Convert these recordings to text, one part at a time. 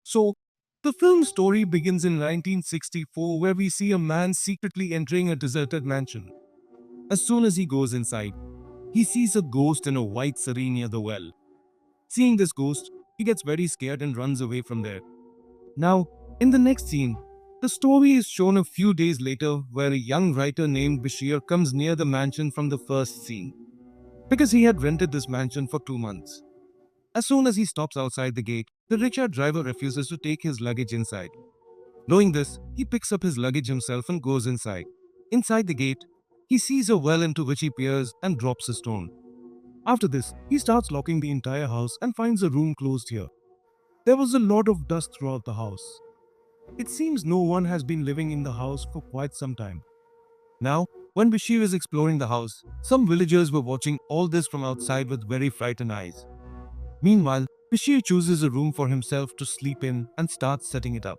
So, the film story begins in 1964 where we see a man secretly entering a deserted mansion. As soon as he goes inside, he sees a ghost in a white sari near the well. Seeing this ghost, he gets very scared and runs away from there. Now, in the next scene, the story is shown a few days later where a young writer named Bashir comes near the mansion from the first scene because he had rented this mansion for 2 months. As soon as he stops outside the gate, the rickshaw driver refuses to take his luggage inside. Knowing this, he picks up his luggage himself and goes inside. Inside the gate, he sees a well into which he peers and drops a stone. After this, he starts locking the entire house and finds a room closed here. There was a lot of dust throughout the house. It seems no one has been living in the house for quite some time. Now, when Bashir is exploring the house, some villagers were watching all this from outside with very frightened eyes. Meanwhile, Bashir chooses a room for himself to sleep in and starts setting it up.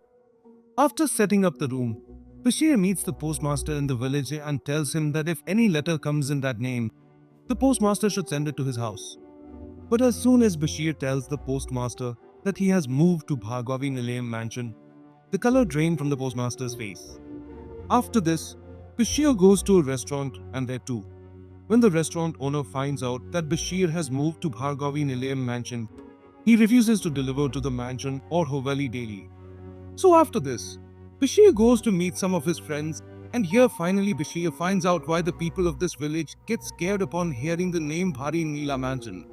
After setting up the room, Bashir meets the postmaster in the village and tells him that if any letter comes in that name, the postmaster should send it to his house. But as soon as Bashir tells the postmaster that he has moved to Bhargavi Nilayam mansion, the color drained from the postmaster's face. After this, Bashir goes to a restaurant and there too. When the restaurant owner finds out that Bashir has moved to Bhargavi Nilayam mansion, he refuses to deliver to the mansion or Hoveli daily. So after this, Bashir goes to meet some of his friends, and here finally Bashir finds out why the people of this village get scared upon hearing the name Bhari Neela mansion.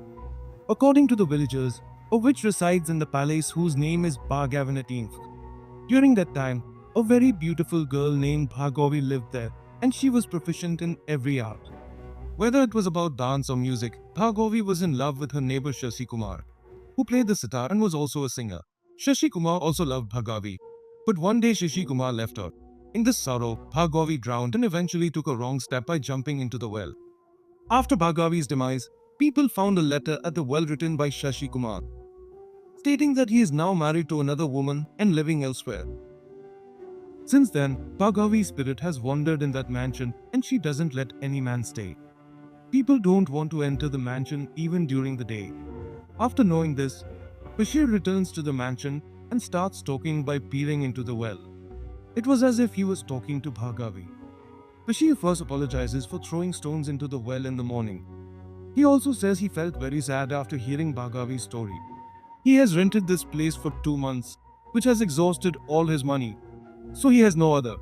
According to the villagers, a witch resides in the palace whose name is Bhargavanati. During that time, a very beautiful girl named Bhargavi lived there, and she was proficient in every art. Whether it was about dance or music, Bhargavi was in love with her neighbor Shashi Kumar, who played the sitar and was also a singer. Shashi Kumar also loved Bhargavi, but one day Shashi Kumar left her. In this sorrow, Bhargavi drowned and eventually took a wrong step by jumping into the well. After Bhargavi's demise, people found a letter at the well written by Shashi Kumar, stating that he is now married to another woman and living elsewhere. Since then, Bhargavi's spirit has wandered in that mansion and she doesn't let any man stay. People don't want to enter the mansion even during the day. After knowing this, Bashir returns to the mansion and starts talking by peering into the well. It was as if he was talking to Bhargavi. Bashir first apologizes for throwing stones into the well in the morning. He also says he felt very sad after hearing Bhargavi's story. He has rented this place for 2 months, which has exhausted all his money, so he has no other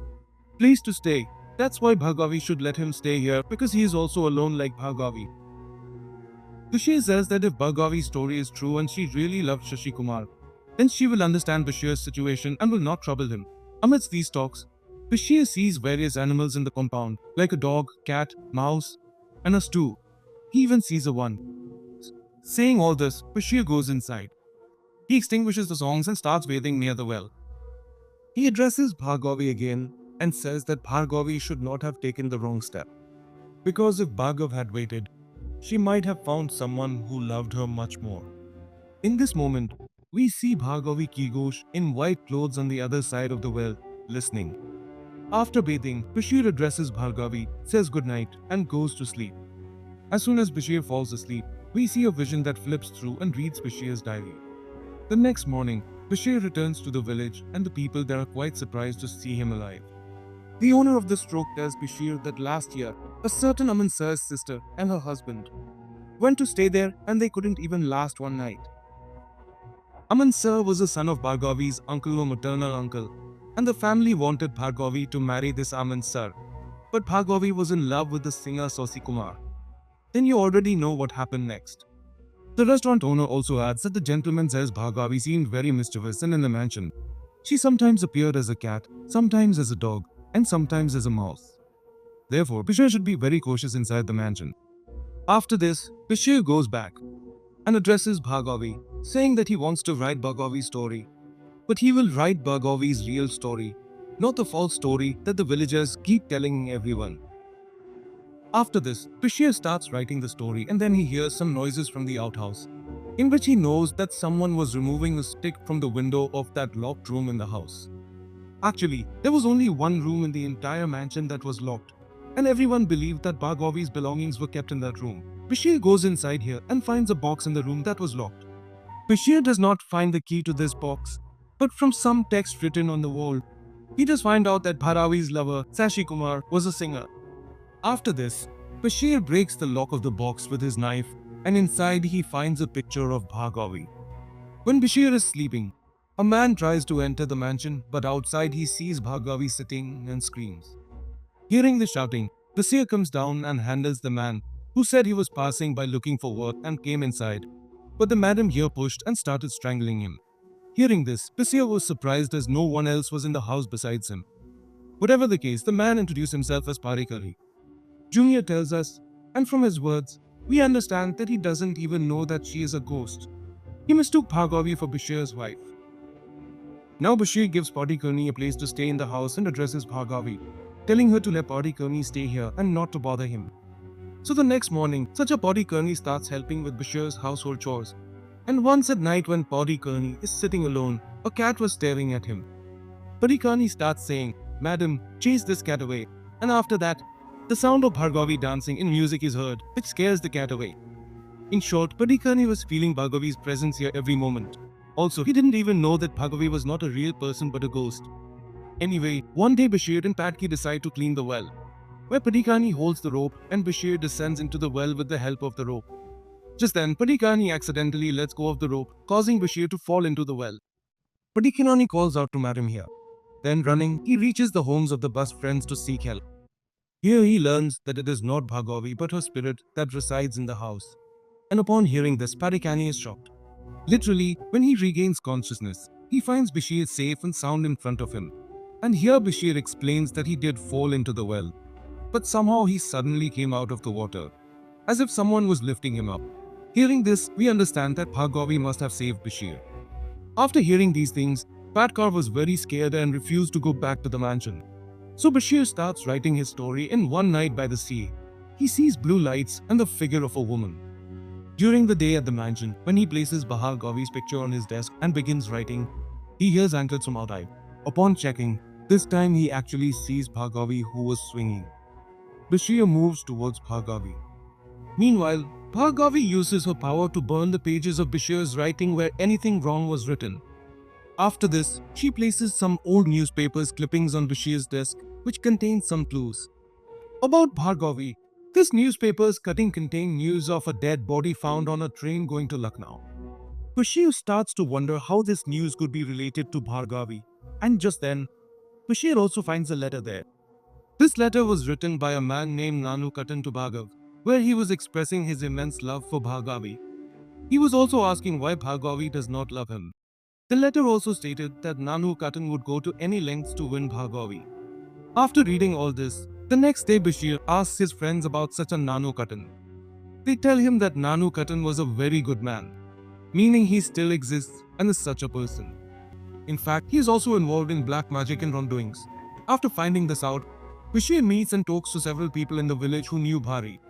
place to stay. That's why Bhargavi should let him stay here because he is also alone like Bhargavi. Bashir says that if Bhargavi's story is true and she really loved Shashi Kumar, then she will understand Bashir's situation and will not trouble him. Amidst these talks, Bashir sees various animals in the compound, like a dog, cat, mouse, and a stew. He even sees a one. Saying all this, Bashir goes inside. He extinguishes the songs and starts bathing near the well. He addresses Bhargavi again and says that Bhargavi should not have taken the wrong step, because if Bhargav had waited, she might have found someone who loved her much more. In this moment, we see Bhargavi Kigosh in white clothes on the other side of the well, listening. After bathing, Bashir addresses Bhargavi, says goodnight, and goes to sleep. As soon as Bashir falls asleep, we see a vision that flips through and reads Bashir's diary. The next morning, Bashir returns to the village and the people there are quite surprised to see him alive. The owner of the stroke tells Bashir that last year, a certain Aman Sir's sister and her husband went to stay there and they couldn't even last one night. Aman Sir was the son of Bhargavi's uncle or maternal uncle, and the family wanted Bhargavi to marry this Aman Sir. But Bhargavi was in love with the singer Sosi Kumar. Then you already know what happened next. The restaurant owner also adds that the gentleman says Bhargavi seemed very mischievous and in the mansion. She sometimes appeared as a cat, sometimes as a dog, and sometimes as a mouse. Therefore, Bashir should be very cautious inside the mansion. After this, Bashir goes back and addresses Bhargavi, saying that he wants to write Bhargavi's story. But he will write Bhargavi's real story, not the false story that the villagers keep telling everyone. After this, Bashir starts writing the story and then he hears some noises from the outhouse, in which he knows that someone was removing a stick from the window of that locked room in the house. Actually, there was only one room in the entire mansion that was locked, and everyone believed that Bhargavi's belongings were kept in that room. Bashir goes inside here and finds a box in the room that was locked. Bashir does not find the key to this box, But from some text written on the wall, he does find out that Bharavi's lover, Sashi Kumar, was a singer. After this, Bashir breaks the lock of the box with his knife, and inside he finds a picture of Bhargavi. When Bashir is sleeping, a man tries to enter the mansion, but outside he sees Bhargavi sitting and screams. Hearing the shouting, the seer comes down and handles the man, who said he was passing by looking for work and came inside. But the madam here pushed and started strangling him. Hearing this, the seer was surprised as no one else was in the house besides him. Whatever the case, the man introduced himself as Parikari. Junior tells us, and from his words, we understand that he doesn't even know that she is a ghost. He mistook Bhargavi for Bashir's wife. Now Bashir gives Parikari a place to stay in the house and addresses Bhargavi, telling her to let Parikari stay here and not to bother him. So the next morning, such a Parikari starts helping with Bashir's household chores. And once at night when Parikari is sitting alone, a cat was staring at him. Parikari starts saying, "Madam, chase this cat away." And after that, the sound of Bhargavi dancing in music is heard, which scares the cat away. In short, Parikari was feeling Bhargavi's presence here every moment. Also, he didn't even know that Bhargavi was not a real person but a ghost. Anyway, one day Bashir and Patki decide to clean the well, where Parikani holds the rope and Bashir descends into the well with the help of the rope. Just then, Parikani accidentally lets go of the rope, causing Bashir to fall into the well. Parikani calls out to Madam here. Then running, he reaches the homes of the bus friends to seek help. Here he learns that it is not Bhargavi but her spirit that resides in the house. And upon hearing this, Parikani is shocked. Literally, when he regains consciousness, he finds Bashir safe and sound in front of him. And here Bashir explains that he did fall into the well, but somehow he suddenly came out of the water, as if someone was lifting him up. Hearing this, we understand that Bhargavi must have saved Bashir. After hearing these things, Patkar was very scared and refused to go back to the mansion. So Bashir starts writing his story in One Night by the Sea. He sees blue lights and the figure of a woman. During the day at the mansion, when he places Bhargavi's picture on his desk and begins writing, he hears anklets from outside. Upon checking, this time he actually sees Bhargavi who was swinging. Bashir moves towards Bhargavi. Meanwhile, Bhargavi uses her power to burn the pages of Bashir's writing where anything wrong was written. After this, she places some old newspapers clippings on Bashir's desk, which contain some clues. About Bhargavi, this newspaper's cutting contained news of a dead body found on a train going to Lucknow. Bashir starts to wonder how this news could be related to Bhargavi, and just then, Bashir also finds a letter there. This letter was written by a man named Nanu Katan to Bhargav, where he was expressing his immense love for Bhargavi. He was also asking why Bhargavi does not love him. The letter also stated that Nanu Katan would go to any lengths to win Bhargavi. After reading all this, the next day Bashir asks his friends about such a Nanu Katan. They tell him that Nanu Katan was a very good man, meaning he still exists and is such a person. In fact, he is also involved in black magic and wrongdoings. After finding this out, Bashir meets and talks to several people in the village who knew Bhari,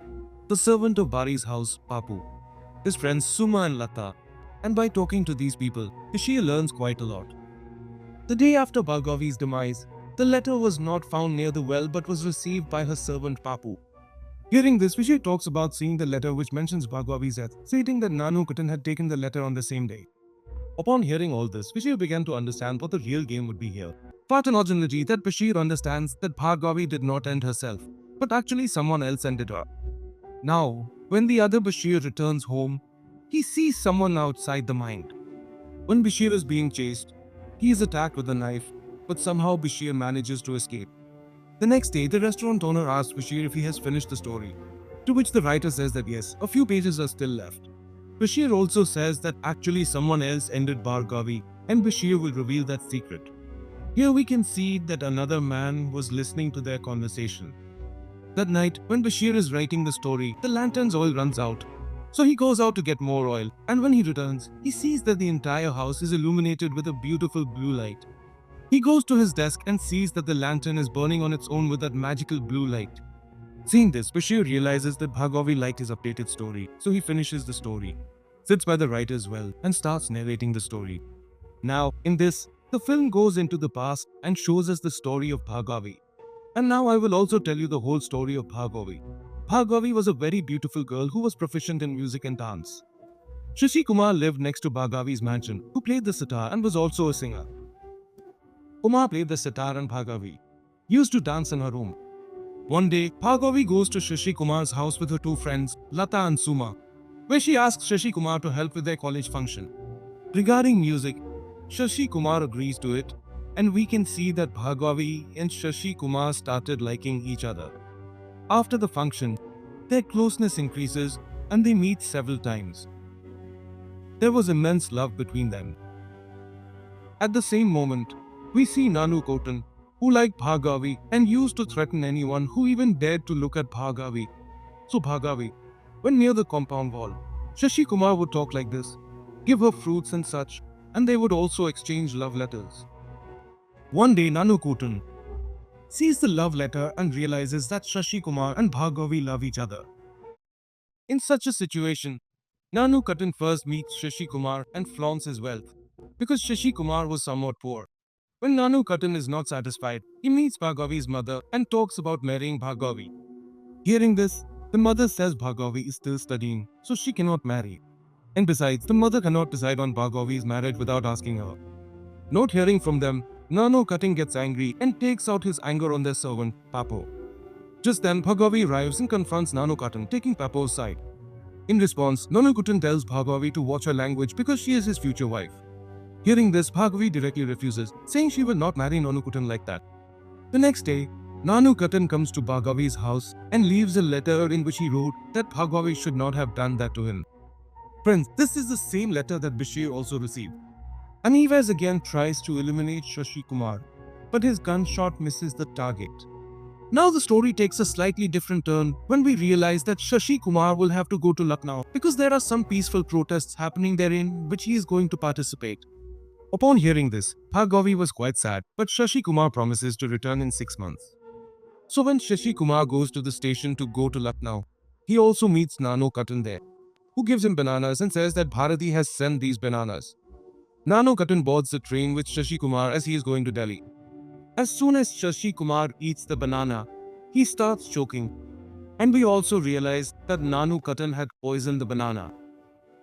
the servant of Bhari's house, Papu, his friends Suma and Lata, and by talking to these people, Bashir learns quite a lot. The day after Bhargavi's demise, the letter was not found near the well but was received by her servant Papu. Hearing this, Bashir talks about seeing the letter which mentions Bhargavi's death, stating that Nanu Katan had taken the letter on the same day. Upon hearing all this, Bashir began to understand what the real game would be here. Part originally that Bashir understands that Bhargavi did not end herself, but actually someone else ended her. Now, when the other Bashir returns home, he sees someone outside the mine. When Bashir is being chased, he is attacked with a knife, but somehow Bashir manages to escape. The next day, the restaurant owner asks Bashir if he has finished the story, to which the writer says that yes, a few pages are still left. Bashir also says that actually someone else ended Bhargavi, and Bashir will reveal that secret. Here we can see that another man was listening to their conversation. That night, when Bashir is writing the story, the lantern's oil runs out. So he goes out to get more oil, and when he returns, he sees that the entire house is illuminated with a beautiful blue light. He goes to his desk and sees that the lantern is burning on its own with that magical blue light. Seeing this, Bashir realizes that Bhargavi liked his updated story, so he finishes the story, sits by the writer's well, and starts narrating the story. Now, in this, the film goes into the past and shows us the story of Bhargavi. And now I will also tell you the whole story of Bhargavi. Bhargavi was a very beautiful girl who was proficient in music and dance. Shashi Kumar lived next to Bhargavi's mansion, who played the sitar and was also a singer. Uma played the sitar and Bhargavi used to dance in her room. One day, Bhargavi goes to Shashi Kumar's house with her two friends, Lata and Suma, where she asks Shashi Kumar to help with their college function. Regarding music, Shashi Kumar agrees to it, and we can see that Bhargavi and Shashi Kumar started liking each other. After the function, their closeness increases and they meet several times. There was immense love between them. At the same moment, we see Nanu Kotan, who liked Bhargavi and used to threaten anyone who even dared to look at Bhargavi. So Bhargavi, when near the compound wall, Shashi Kumar would talk like this, give her fruits and such, and they would also exchange love letters. One day Nanu Kotan sees the love letter and realizes that Shashi Kumar and Bhargavi love each other. In such a situation, Nanu Kotan first meets Shashi Kumar and flaunts his wealth, because Shashi Kumar was somewhat poor. When Nanu Kotan is not satisfied, he meets Bhargavi's mother and talks about marrying Bhargavi. Hearing this, the mother says Bhargavi is still studying, so she cannot marry. And besides, the mother cannot decide on Bhargavi's marriage without asking her. Not hearing from them, Nanu Kotan gets angry and takes out his anger on their servant, Papo. Just then, Bhargavi arrives and confronts Nanu Kotan, taking Papo's side. In response, Nanu Kotan tells Bhargavi to watch her language because she is his future wife. Hearing this, Bhargavi directly refuses, saying she will not marry Nanu Kotan like that. The next day, Nanu Kotan comes to Bhargavi's house and leaves a letter in which he wrote that Bhargavi should not have done that to him. Friends, this is the same letter that Bashir also received. Anives again tries to eliminate Shashi Kumar, but his gunshot misses the target. Now the story takes a slightly different turn when we realize that Shashi Kumar will have to go to Lucknow because there are some peaceful protests happening therein which he is going to participate. Upon hearing this, Bhargavi was quite sad, but Shashi Kumar promises to return in 6 months. So when Shashi Kumar goes to the station to go to Lucknow, he also meets Nanu Kotan there, who gives him bananas and says that Bharati has sent these bananas. Nanu Kotan boards the train with Shashi Kumar as he is going to Delhi. As soon as Shashi Kumar eats the banana, he starts choking. And we also realize that Nanu Kotan had poisoned the banana.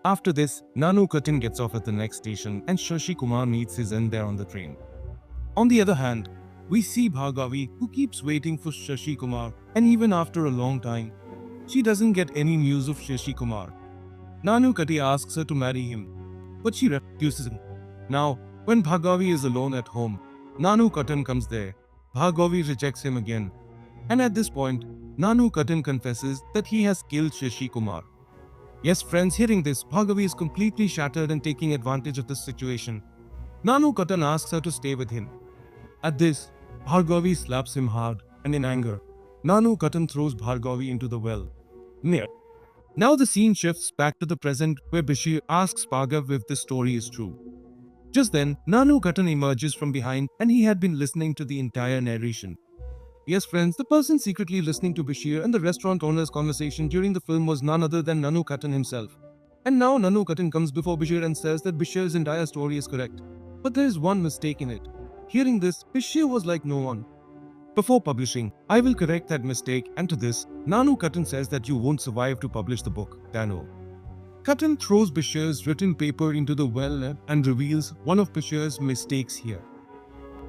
After this, Nanu Kotan gets off at the next station and Shashi Kumar meets his end there on the train. On the other hand, we see Bhargavi who keeps waiting for Shashi Kumar, and even after a long time, she doesn't get any news of Shashi Kumar. Nanu Kotan asks her to marry him, but she refuses him. Now, when Bhargavi is alone at home, Nanu Kotan comes there. Bhargavi rejects him again. And at this point, Nanu Kotan confesses that he has killed Shashi Kumar. Yes friends, hearing this, Bhargavi is completely shattered and taking advantage of the situation. Nanu Kotan asks her to stay with him. At this, Bhargavi slaps him hard, and in anger, Nanu Kotan throws Bhargavi into the well. Now the scene shifts back to the present where Bashir asks Bhargav if this story is true. Just then, Nanu Kotan emerges from behind and he had been listening to the entire narration. Yes friends, the person secretly listening to Bashir and the restaurant owner's conversation during the film was none other than Nanu Kotan himself. And now Nanu Kotan comes before Bashir and says that Bashir's entire story is correct. But there is one mistake in it. Hearing this, Bashir was like no one. Before publishing, I will correct that mistake, and to this, Nanu Kotan says that you won't survive to publish the book, Dano. Kotan throws Bashir's written paper into the well and reveals one of Bashir's mistakes here.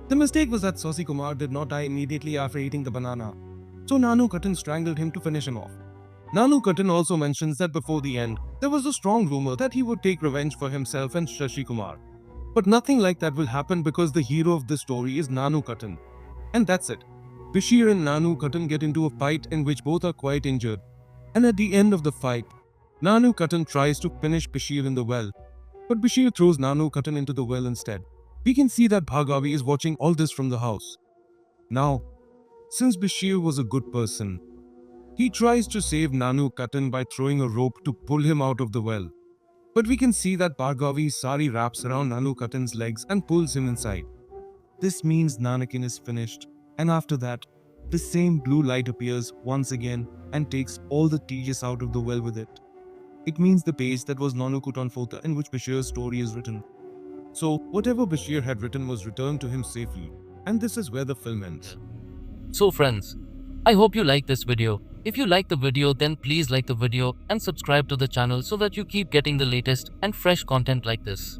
The mistake was that Shashi Kumar did not die immediately after eating the banana, so Nanu Kotan strangled him to finish him off. Nanu Kotan also mentions that before the end, there was a strong rumor that he would take revenge for himself and Shashi Kumar. But nothing like that will happen because the hero of this story is Nanu Kotan. And that's it. Bashir and Nanu Kotan get into a fight in which both are quite injured. And at the end of the fight, Nanu Kotan tries to finish Bashir in the well, but Bashir throws Nanu Kotan into the well instead. We can see that Bhargavi is watching all this from the house. Now, since Bashir was a good person, he tries to save Nanu Kotan by throwing a rope to pull him out of the well. But we can see that Bhargavi's sari wraps around Nanu Kotan's legs and pulls him inside. This means Nanakin is finished, and after that, the same blue light appears once again and takes all the Tejas out of the well with it. It means the page that was Nanu Kotan Fota in which Bashir's story is written. So, whatever Bashir had written was returned to him safely, and this is where the film ends. So friends, I hope you like this video. If you like the video, then please like the video and subscribe to the channel so that you keep getting the latest and fresh content like this.